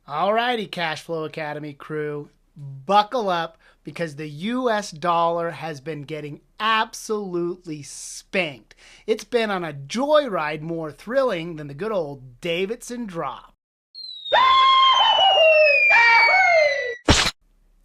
Alrighty, Cashflow Academy crew, buckle up because the US dollar has been getting absolutely spanked. It's been on a joyride more thrilling than the good old Davidson drop.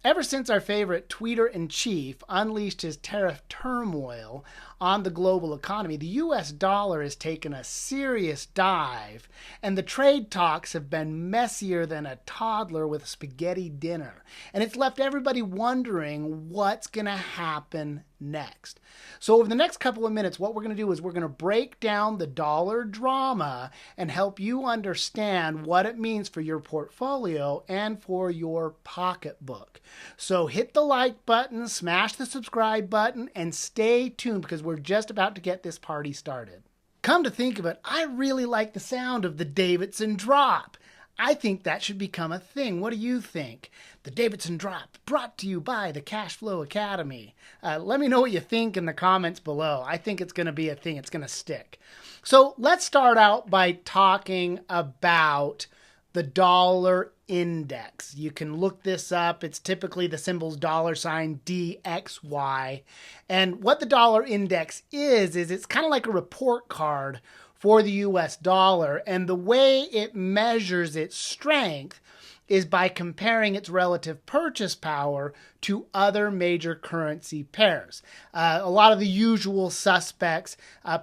Ever since our favorite tweeter-in-chief unleashed his tariff turmoil on the global economy, the US dollar has taken a serious dive, and the trade talks have been messier than a toddler with a spaghetti dinner. And it's left everybody wondering what's going to happen next. So over the next couple of minutes, what we're going to do is we're going to break down the dollar drama and help you understand what it means for your portfolio and for your pocketbook. So hit the like button, smash the subscribe button, and stay tuned because we're just about to get this party started. Come to think of it, I really like the sound of the Davidson drop. I think that should become a thing. What do you think? The Davidson drop, brought to you by the Cashflow Academy. Let me know what you think in the comments below. I think it's going to be a thing. It's going to stick. So let's start out by talking about the dollar index. You can look this up. It's typically the symbol's $DXY. And what the dollar index is it's kind of like a report card for the US dollar. And the way it measures its strength is by comparing its relative purchase power to other major currency pairs. A lot of the usual suspects,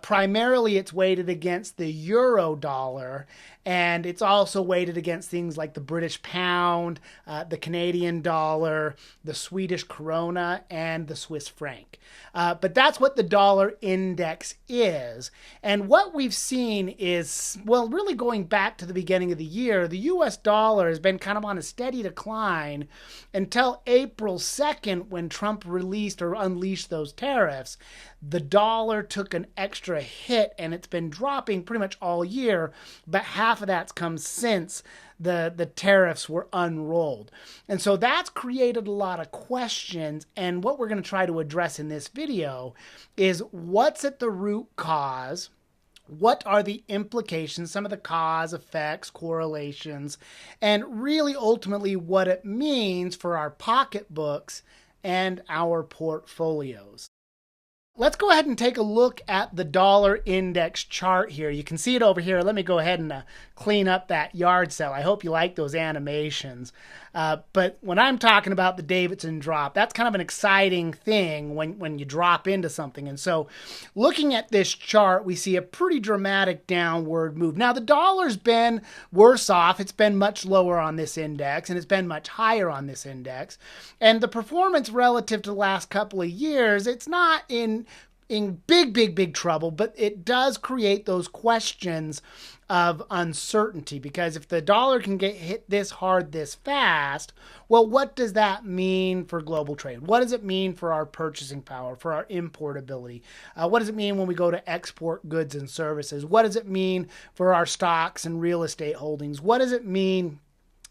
primarily it's weighted against the euro dollar, and it's also weighted against things like the British pound, the Canadian dollar, the Swedish krona, and the Swiss franc. But that's what the dollar index is. And what we've seen is, well, really going back to the beginning of the year, the US dollar has been kind of on a steady decline until April 2nd when Trump released or unleashed those tariffs. The dollar took an extra hit and it's been dropping pretty much all year, but half of that's come since the tariffs were unrolled. And so that's created a lot of questions, and what we're going to try to address in this video is what's at the root cause. What are the implications, some of the cause, effects, correlations, and really ultimately what it means for our pocketbooks and our portfolios. Let's go ahead and take a look at the dollar index chart here. You can see it over here. Let me go ahead and clean up that yard sale. I hope you like those animations. But when I'm talking about the Davidson drop, that's kind of an exciting thing when you drop into something. And so looking at this chart, we see a pretty dramatic downward move. Now, the dollar's been worse off. It's been much lower on this index, and it's been much higher on this index. And the performance relative to the last couple of years, it's not in big trouble, but it does create those questions of uncertainty, because if the dollar can get hit this hard this fast, well, what does that mean for global trade? What does it mean for our purchasing power, for our importability? What does it mean when we go to export goods and services? What does it mean for our stocks and real estate holdings? What does it mean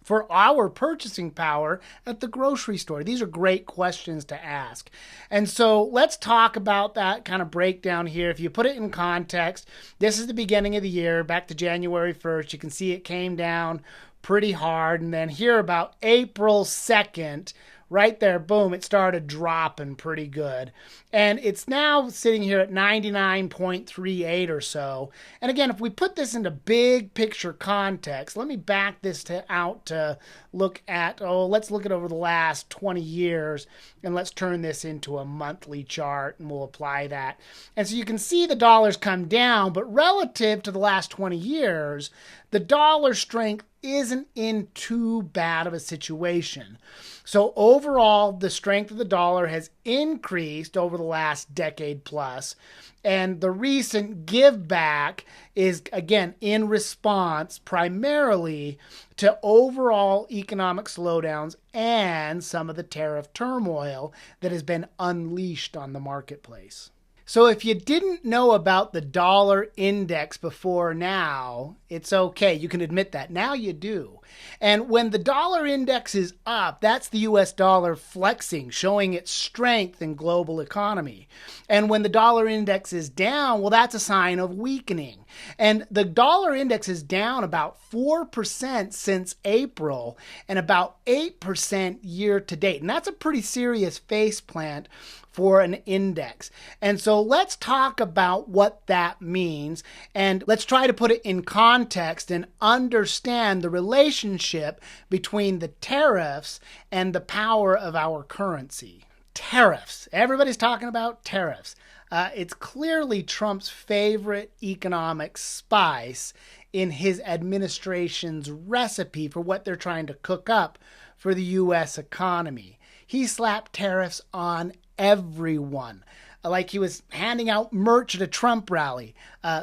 for our purchasing power at the grocery store? These are great questions to ask. And so let's talk about that kind of breakdown here. If you put it in context, this is the beginning of the year, back to January 1st. You can see it came down pretty hard. And then here about April 2nd, right there, boom, it started dropping pretty good. And it's now sitting here at 99.38 or so. And again, if we put this into big picture context, let me back this out to look at, let's look at over the last 20 years, and let's turn this into a monthly chart, and we'll apply that. And so you can see the dollar's come down, but relative to the last 20 years, the dollar strength isn't in too bad of a situation. So overall, the strength of the dollar has increased over the last decade plus. And the recent give back is, again, in response primarily to overall economic slowdowns and some of the tariff turmoil that has been unleashed on the marketplace. So if you didn't know about the dollar index before now, it's okay. You can admit that. Now you do. And when the dollar index is up, that's the US dollar flexing, showing its strength in global economy. And when the dollar index is down, well, that's a sign of weakening. And the dollar index is down about 4% since April and about 8% year to date. And that's a pretty serious faceplant for an index. And so let's talk about what that means, and let's try to put it in context and understand the relationship between the tariffs and the power of our currency. Tariffs. Everybody's talking about tariffs. It's clearly Trump's favorite economic spice in his administration's recipe for what they're trying to cook up for the U.S. economy. He slapped tariffs on everyone. Like he was handing out merch at a Trump rally.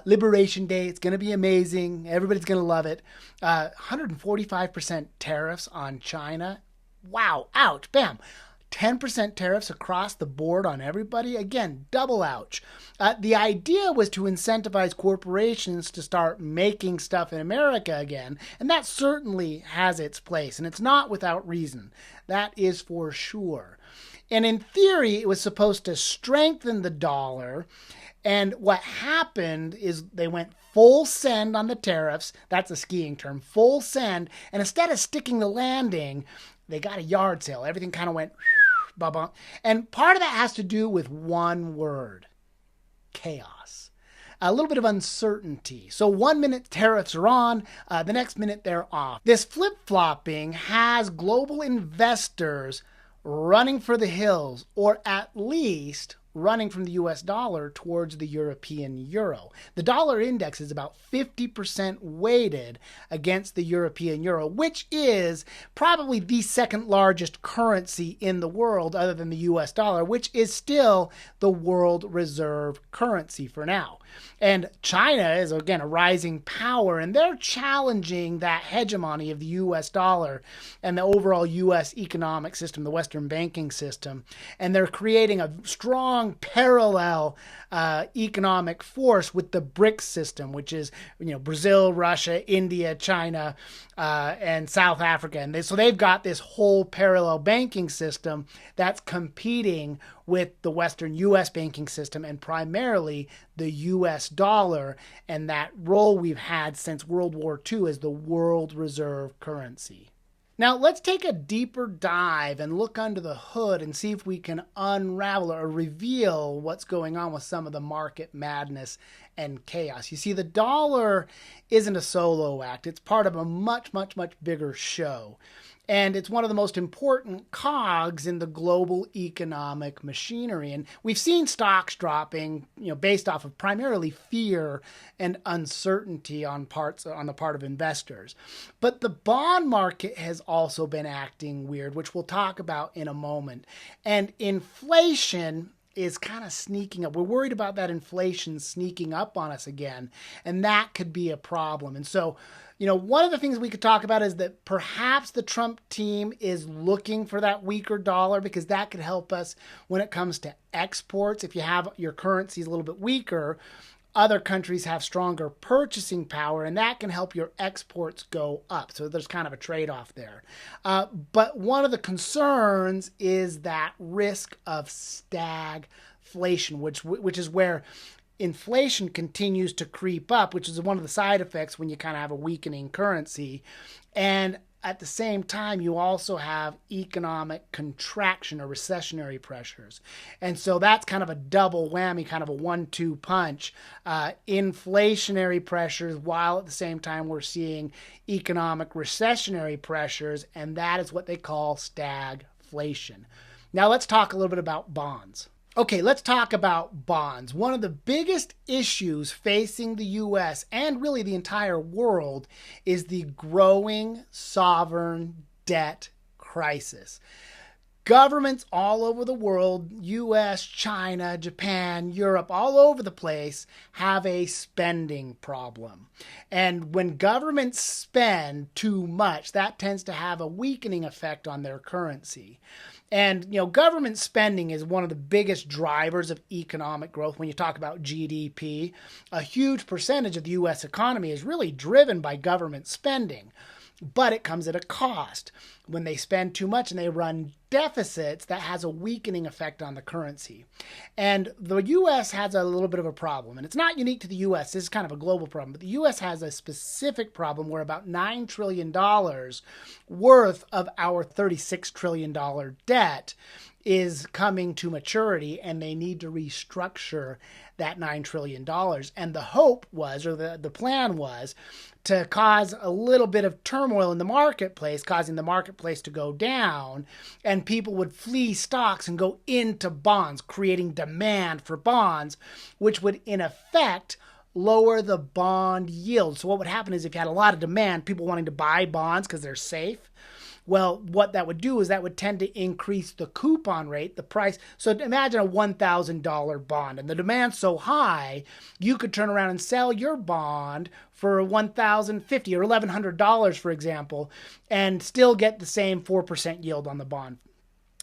Liberation Day, it's going to be amazing. Everybody's going to love it. 145% tariffs on China. Wow, ouch, bam. 10% tariffs across the board on everybody. Again, double ouch. The idea was to incentivize corporations to start making stuff in America again, and that certainly has its place, and it's not without reason. That is for sure. And in theory, it was supposed to strengthen the dollar, and what happened is they went full send on the tariffs. That's a skiing term, full send, and instead of sticking the landing, they got a yard sale. Everything kind of went blah. And part of that has to do with one word: chaos. A little bit of uncertainty. So 1 minute tariffs are on, the next minute they're off. This flip-flopping has global investors running for the hills, or at least running from the US dollar towards the European euro. The dollar index is about 50% weighted against the European euro, which is probably the second largest currency in the world other than the US dollar, which is still the world reserve currency for now. And China is, again, a rising power, and they're challenging that hegemony of the US dollar and the overall US economic system, the Western banking system. And they're creating a strong parallel economic force with the BRICS system, which is Brazil, Russia, India, China, and South Africa. And so they've got this whole parallel banking system that's competing with the Western U.S. banking system and primarily the U.S. dollar and that role we've had since World War II as the world reserve currency. Now, let's take a deeper dive and look under the hood and see if we can unravel or reveal what's going on with some of the market madness and chaos. You see, the dollar isn't a solo act. It's part of a much, much, much bigger show. And it's one of the most important cogs in the global economic machinery. And we've seen stocks dropping, based off of primarily fear and uncertainty on the part of investors. But the bond market has also been acting weird, which we'll talk about in a moment. And inflation is kind of sneaking up. We're worried about that inflation sneaking up on us again, and that could be a problem. And so, one of the things we could talk about is that perhaps the Trump team is looking for that weaker dollar, because that could help us when it comes to exports. If you have your currency is a little bit weaker, other countries have stronger purchasing power, and that can help your exports go up. So there's kind of a trade-off there. But one of the concerns is that risk of stagflation, which is where inflation continues to creep up, which is one of the side effects when you kind of have a weakening currency. And at the same time, you also have economic contraction or recessionary pressures. And so that's kind of a double whammy, kind of a 1-2 punch. Inflationary pressures, while at the same time we're seeing economic recessionary pressures, and that is what they call stagflation. Now let's talk a little bit about bonds. Okay, let's talk about bonds. One of the biggest issues facing the U.S. and really the entire world is the growing sovereign debt crisis. Governments all over the world, U.S., China, Japan, Europe, all over the place, have a spending problem. And when governments spend too much, that tends to have a weakening effect on their currency. And, government spending is one of the biggest drivers of economic growth when you talk about GDP. A huge percentage of the U.S. economy is really driven by government spending. but it comes at a cost. When they spend too much and they run deficits, that has a weakening effect on the currency. And the U.S. has a little bit of a problem, and it's not unique to the U.S. This is kind of a global problem, but the U.S. has a specific problem where about $9 trillion worth of our $36 trillion debt is coming to maturity, and they need to restructure that $9 trillion. And the hope was, or the plan was, to cause a little bit of turmoil in the marketplace, causing the marketplace to go down, and people would flee stocks and go into bonds, creating demand for bonds, which would in effect lower the bond yield. So what would happen is if you had a lot of demand, people wanting to buy bonds because they're safe, well, what that would do is that would tend to increase the coupon rate, the price. So imagine a $1,000 bond, and the demand's so high, you could turn around and sell your bond for $1,050 or $1,100, for example, and still get the same 4% yield on the bond.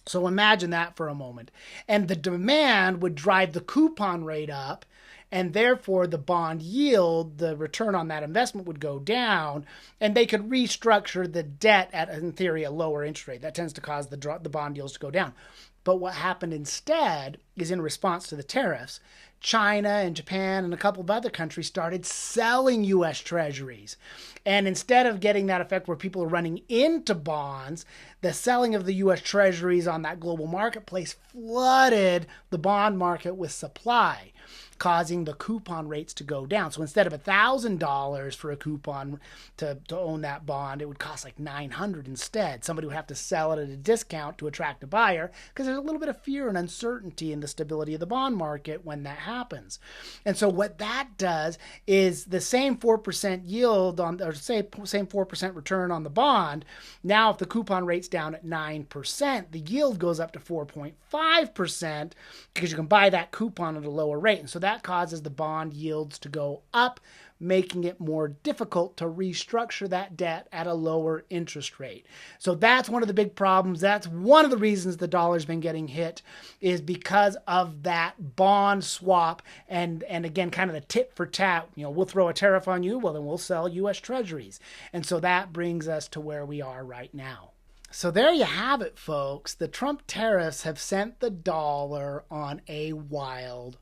So imagine that for a moment. And the demand would drive the coupon rate up, and therefore the bond yield, the return on that investment, would go down, and they could restructure the debt at, in theory, a lower interest rate. That tends to cause the bond yields to go down. But what happened instead is, in response to the tariffs, China and Japan and a couple of other countries started selling U.S. treasuries. And instead of getting that effect where people are running into bonds, the selling of the U.S. treasuries on that global marketplace flooded the bond market with supply, causing the coupon rates to go down. So instead of $1,000 for a coupon to own that bond, it would cost like $900 instead. Somebody would have to sell it at a discount to attract a buyer because there's a little bit of fear and uncertainty in the stability of the bond market when that happens. And so what that does is the same 4% yield on, or say same 4% return on the bond. Now, if the coupon rate's down at 9%, the yield goes up to 4.5% because you can buy that coupon at a lower rate. And so that causes the bond yields to go up, making it more difficult to restructure that debt at a lower interest rate. So that's one of the big problems. That's one of the reasons the dollar's been getting hit, is because of that bond swap and again, kind of the tit for tat. You know, we'll throw a tariff on you, well, then we'll sell U.S. treasuries. And so that brings us to where we are right now. So there you have it, folks. The Trump tariffs have sent the dollar on a wild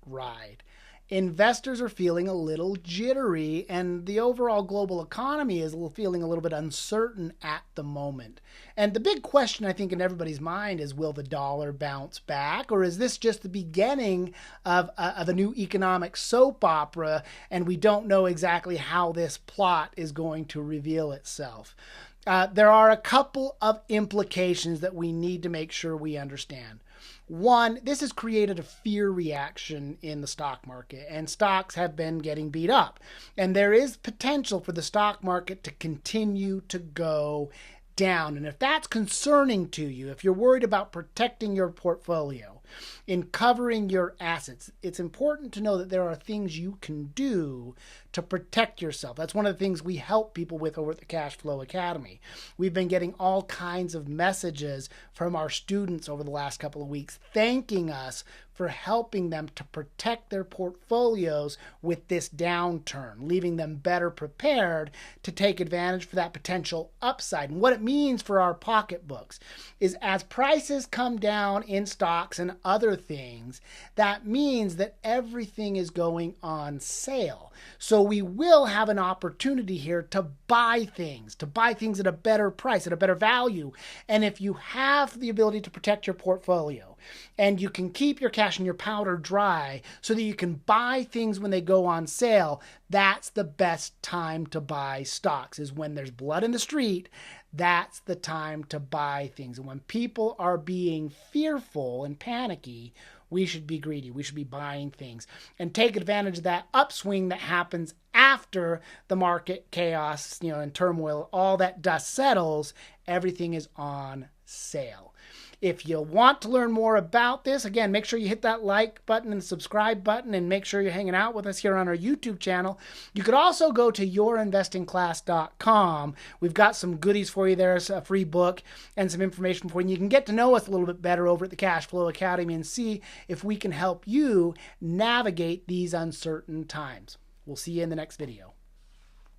ride. Investors are feeling a little jittery, and the overall global economy is feeling a little bit uncertain at the moment. And the big question, I think, in everybody's mind is, will the dollar bounce back, or is this just the beginning of a new economic soap opera, and we don't know exactly how this plot is going to reveal itself? There are a couple of implications that we need to make sure we understand. One, this has created a fear reaction in the stock market, and stocks have been getting beat up. And there is potential for the stock market to continue to go down. And if that's concerning to you, if you're worried about protecting your portfolio, in covering your assets, it's important to know that there are things you can do to protect yourself. That's one of the things we help people with over at the Cashflow Academy. We've been getting all kinds of messages from our students over the last couple of weeks thanking us for helping them to protect their portfolios with this downturn, leaving them better prepared to take advantage for that potential upside. And what it means for our pocketbooks is, as prices come down in stocks and other things, that means that everything is going on sale. So we will have an opportunity here to buy things at a better price, at a better value. And if you have the ability to protect your portfolio, and you can keep your cash and your powder dry so that you can buy things when they go on sale, that's the best time to buy stocks, is when there's blood in the street. That's the time to buy things. And when people are being fearful and panicky, we should be greedy. We should be buying things and take advantage of that upswing that happens after the market chaos, and turmoil, all that dust settles. Everything is on sale. If you want to learn more about this, again, make sure you hit that like button and subscribe button, and make sure you're hanging out with us here on our YouTube channel. You could also go to yourinvestingclass.com. We've got some goodies for you there, a free book and some information for you. And you can get to know us a little bit better over at the Cashflow Academy and see if we can help you navigate these uncertain times. We'll see you in the next video.